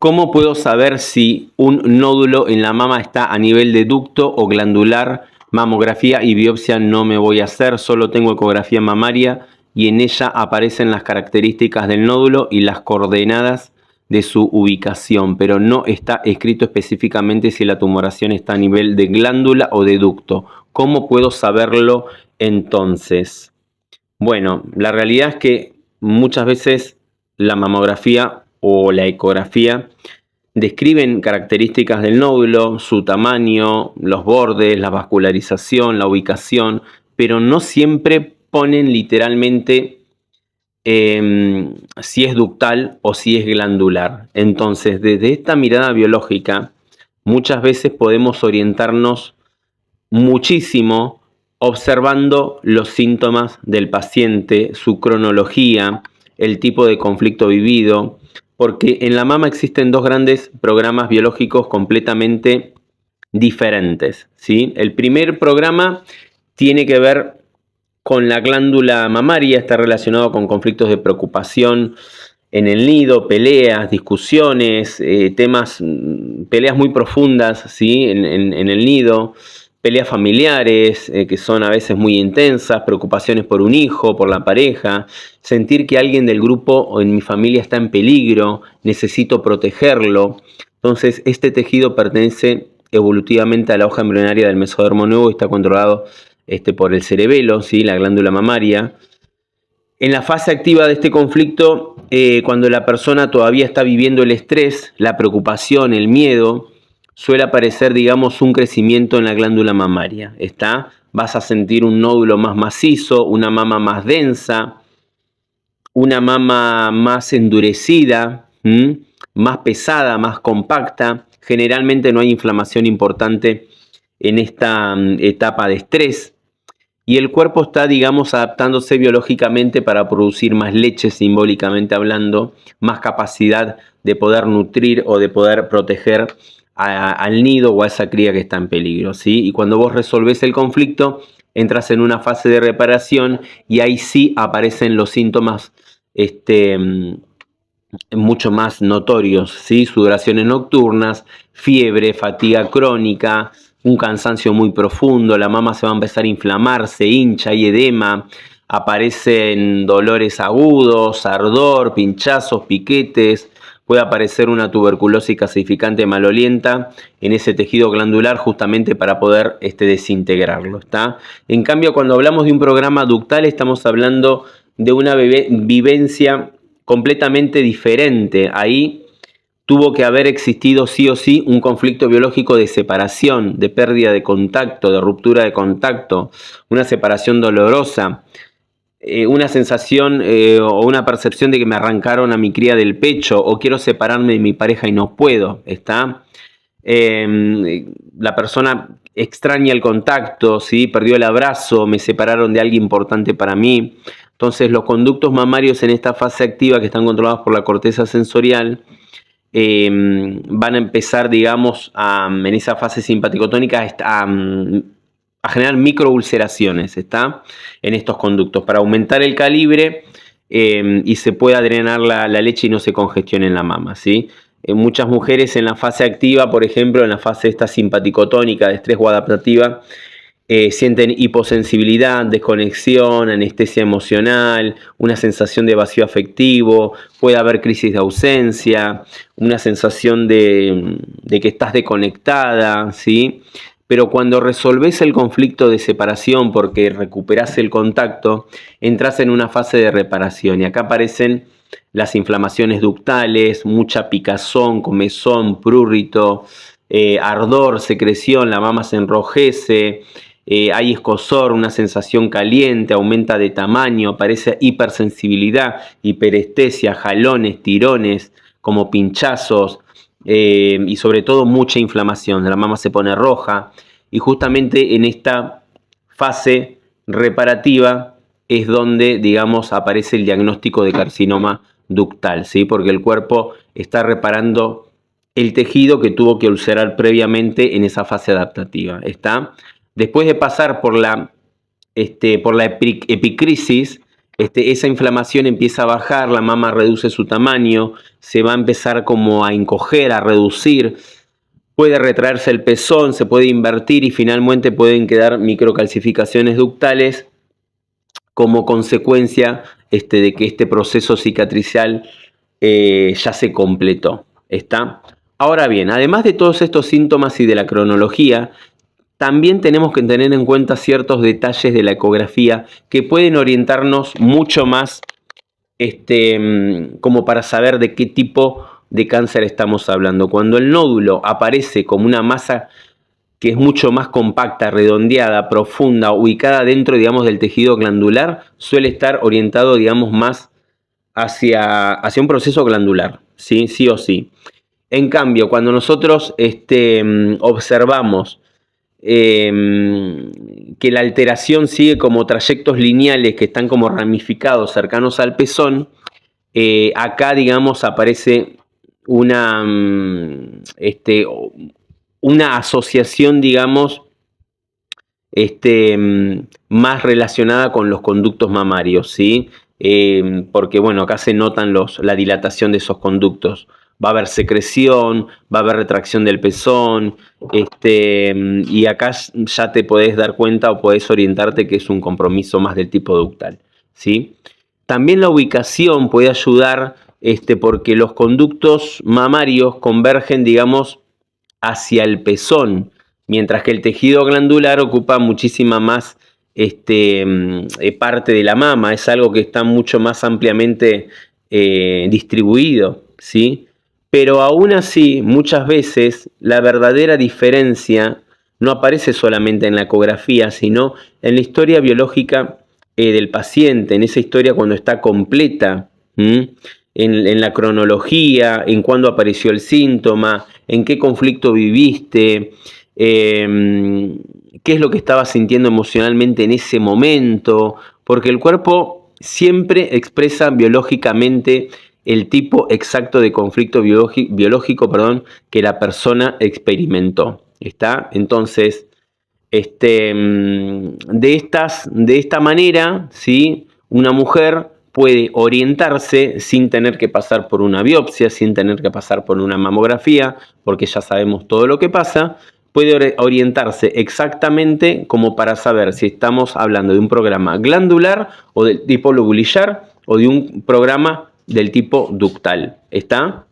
¿Cómo puedo saber si un nódulo en la mama está a nivel de ducto o glandular? Mamografía y biopsia no me voy a hacer, solo tengo ecografía mamaria y en ella aparecen las características del nódulo y las coordenadas de su ubicación, pero no está escrito específicamente si la tumoración está a nivel de glándula o de ducto. ¿Cómo puedo saberlo entonces? Bueno, la realidad es que muchas veces la mamografía o la ecografía describen características del nódulo, su tamaño, los bordes, la vascularización, la ubicación, pero no siempre ponen literalmente si es ductal o si es glandular. Entonces, desde esta mirada biológica, muchas veces podemos orientarnos muchísimo observando los síntomas del paciente, su cronología, el tipo de conflicto vivido, porque en la mama existen dos grandes programas biológicos completamente diferentes, ¿sí? El primer programa tiene que ver con la glándula mamaria, está relacionado con conflictos de preocupación en el nido, peleas, discusiones, peleas muy profundas, ¿sí? en el nido, peleas familiares que son a veces muy intensas, preocupaciones por un hijo, por la pareja, sentir que alguien del grupo o en mi familia está en peligro, necesito protegerlo. Entonces, este tejido pertenece evolutivamente a la hoja embrionaria del mesodermo nuevo y está controlado por el cerebelo, ¿sí? La glándula mamaria. En la fase activa de este conflicto, cuando la persona todavía está viviendo el estrés, la preocupación, el miedo, suele aparecer, digamos, un crecimiento en la glándula mamaria. Vas a sentir un nódulo más macizo, una mama más densa, una mama más endurecida, más pesada, más compacta. Generalmente no hay inflamación importante en esta etapa de estrés. Y el cuerpo está, digamos, adaptándose biológicamente para producir más leche, simbólicamente hablando, más capacidad de poder nutrir o de poder proteger al nido o a esa cría que está en peligro, ¿sí? Y cuando vos resolvés el conflicto, entras en una fase de reparación y ahí sí aparecen los síntomas mucho más notorios, ¿sí? Sudoraciones nocturnas, fiebre, fatiga crónica, un cansancio muy profundo, la mama se va a empezar a inflamar, se hincha, hay edema, aparecen dolores agudos, ardor, pinchazos, piquetes, puede aparecer una tuberculosis gasificante malolienta en ese tejido glandular justamente para poder desintegrarlo, ¿está? En cambio, cuando hablamos de un programa ductal estamos hablando de una vivencia completamente diferente. Ahí tuvo que haber existido sí o sí un conflicto biológico de separación, de pérdida de contacto, de ruptura de contacto, una separación dolorosa, una sensación o una percepción de que me arrancaron a mi cría del pecho o quiero separarme de mi pareja y no puedo, ¿está? La persona extraña el contacto, ¿sí? Perdió el abrazo, me separaron de alguien importante para mí. Entonces los conductos mamarios en esta fase activa que están controlados por la corteza sensorial van a empezar, digamos, en esa fase simpaticotónica a generar microulceraciones, ¿está? En estos conductos para aumentar el calibre y se pueda drenar la leche y no se congestione en la mama, ¿sí? Muchas mujeres en la fase activa, por ejemplo, en la fase esta simpaticotónica de estrés o adaptativa, sienten hiposensibilidad, desconexión, anestesia emocional, una sensación de vacío afectivo, puede haber crisis de ausencia, una sensación de que estás desconectada, ¿sí? Pero cuando resolvés el conflicto de separación porque recuperás el contacto, entras en una fase de reparación y acá aparecen las inflamaciones ductales, mucha picazón, comezón, prurito, ardor, secreción, la mama se enrojece, hay escozor, una sensación caliente, aumenta de tamaño, aparece hipersensibilidad, hiperestesia, jalones, tirones, como pinchazos y sobre todo mucha inflamación. La mama se pone roja y justamente en esta fase reparativa es donde, digamos, aparece el diagnóstico de carcinoma ductal, ¿sí? Porque el cuerpo está reparando el tejido que tuvo que ulcerar previamente en esa fase adaptativa, ¿está? Después de pasar por la epicrisis, esa inflamación empieza a bajar, la mama reduce su tamaño, se va a empezar como a encoger, a reducir, puede retraerse el pezón, se puede invertir y finalmente pueden quedar microcalcificaciones ductales como consecuencia de que este proceso cicatricial ya se completó. ¿Está? Ahora bien, además de todos estos síntomas y de la cronología, también tenemos que tener en cuenta ciertos detalles de la ecografía que pueden orientarnos mucho más como para saber de qué tipo de cáncer estamos hablando. Cuando el nódulo aparece como una masa que es mucho más compacta, redondeada, profunda, ubicada dentro, digamos, del tejido glandular, suele estar orientado, digamos, más hacia un proceso glandular, ¿sí? Sí o sí. En cambio, cuando nosotros observamos que la alteración sigue como trayectos lineales que están como ramificados cercanos al pezón, acá, digamos, aparece una, una asociación, digamos, más relacionada con los conductos mamarios, ¿sí? Porque, bueno, acá se notan la dilatación de esos conductos. Va a haber secreción, va a haber retracción del pezón, y acá ya te podés dar cuenta o podés orientarte que es un compromiso más del tipo ductal, ¿sí? También la ubicación puede ayudar, porque los conductos mamarios convergen, digamos, hacia el pezón, mientras que el tejido glandular ocupa muchísima más parte de la mama, es algo que está mucho más ampliamente distribuido, ¿sí? Pero aún así, muchas veces la verdadera diferencia no aparece solamente en la ecografía, sino en la historia biológica del paciente, en esa historia cuando está completa, en la cronología, en cuándo apareció el síntoma, en qué conflicto viviste, qué es lo que estabas sintiendo emocionalmente en ese momento, porque el cuerpo siempre expresa biológicamente el tipo exacto de conflicto biológico, que la persona experimentó. ¿Está? Entonces, de esta manera, ¿sí? Una mujer puede orientarse sin tener que pasar por una biopsia, sin tener que pasar por una mamografía, porque ya sabemos todo lo que pasa, puede orientarse exactamente como para saber si estamos hablando de un programa glandular o del tipo lobulillar o de un programa del tipo ductal. ¿Está?